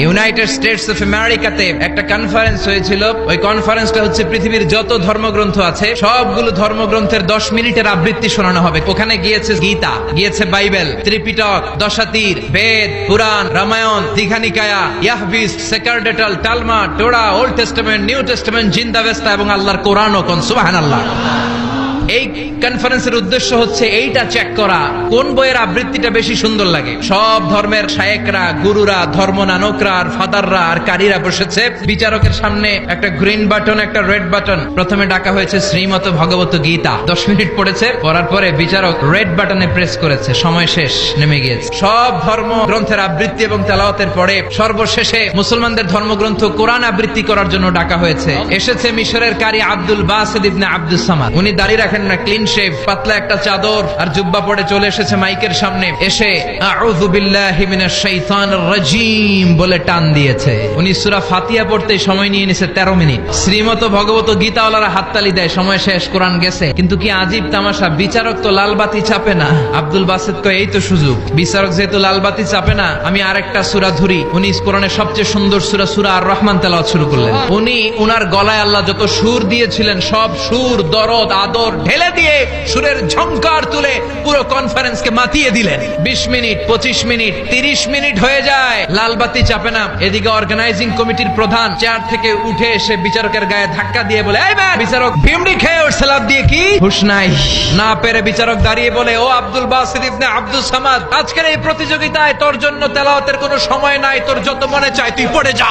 United states of আমেরিকাতে একটা conference হয়েছিল। ওই কনফারেন্সটা হচ্ছে পৃথিবীর যত ধর্মগ্রন্থ আছে সবগুলো ধর্মগ্রন্থের 10 মিনিটের আবৃত্তি শোনানো হবে। ওখানে গিয়েছে গীতা, গিয়েছে বাইবেল, ত্রিপিটক, দশাতীর, বেদ, পুরাণ, রামায়ণ, দীঘানিকায়া, ইয়াহবিস, সেকারডেটাল, Talmud, Torah, old testament, new testament, Zend Avesta এবং আল্লাহর কোরআনও। কোন সুবহানাল্লাহ। এই কনফারেন্সের উদ্দেশ্য হচ্ছে এইটা চেক করা কোন বইয়ের আবৃত্তিটা বেশি সুন্দর লাগে। সব ধর্মের শায়েকরা, গুরুরা, ধর্মনানকরা আর ফাদাররা আর কারীরা বসেছে। বিচারকের সামনে একটা গ্রিন বাটন, একটা রেড বাটন। প্রথমে ডাকা হয়েছে শ্রীমত ভগবত গীতা। 10 মিনিট পড়েছে, পড়ার পরে বিচারক রেড বাটনে প্রেস করেছে, সময় শেষ, নেমে গিয়েছে। সব ধর্ম গ্রন্থের আবৃত্তি এবং তেলাওয়াতের পরে সর্বশেষে মুসলমানদের ধর্মগ্রন্থ কোরআন আবৃত্তি করার জন্য ডাকা হয়েছে। এসেছে মিশরের কারি আব্দুল বাসিত ইবনে আব্দুস সামাদ। উনি দাঁড়িয়ে রাখেন না, ক্লিন শেভ, পাতলা একটা চাদর আর জুব্বা পরে চলে এসেছে মাইকের সামনে। এসে আউযু বিল্লাহি মিনাশ শাইতানির রাজীম বলে টান দিয়েছে। উনি সূরা ফাতিহা পড়তে সময় নিয়ে নিয়েছে 13 মিনিট। শ্রীমত ভগবত গীতাওয়ালারা হাততালি দেয়, সময় শেষ, কোরআন গেছে। কিন্তু কি আজীব তামাশা, বিচারক তো লালবাতি চাপে না। আব্দুল বাসিত কয় এই তো সুযোগ, বিচারক যেহেতু লালবাতি চাপে না, আমি আরেকটা সূরা ধরি। উনি কোরআনের সবচেয়ে সুন্দর সূরা আর রহমান তেলাওয়াত শুরু করলেন। উনি উনার গলায় আল্লাহ যত সুর দিয়েছিলেন সব সুর, দরদ, আদর ঢেলে দিয়ে সুরের ঝংকার তুলে পুরো কনফারেন্সকে মাতিয়ে দিলেন। 20 মিনিট, 25 মিনিট, 30 মিনিট হয়ে যায়, লালবাতি চাপে না। এদিকে অর্গানাইজিং কমিটির প্রধান চেয়ার থেকে উঠে এসে বিচারকের গায়ে ধাক্কা দিয়ে বলে, এই ম্যান! বিচারক ভিমড়ি খেয়ে ওর সালাদ দিয়ে কি হুশ নাই। না পেরে বিচারক দাঁড়িয়ে বলে, ও আব্দুল বাসিত ইবনে আব্দুস সামাদ, আজকের এই প্রতিযোগিতায় তোর জন্য তেলাওয়াতের কোনো সময় নাই, তোর যত মনে চায় তুই পড়ে যা।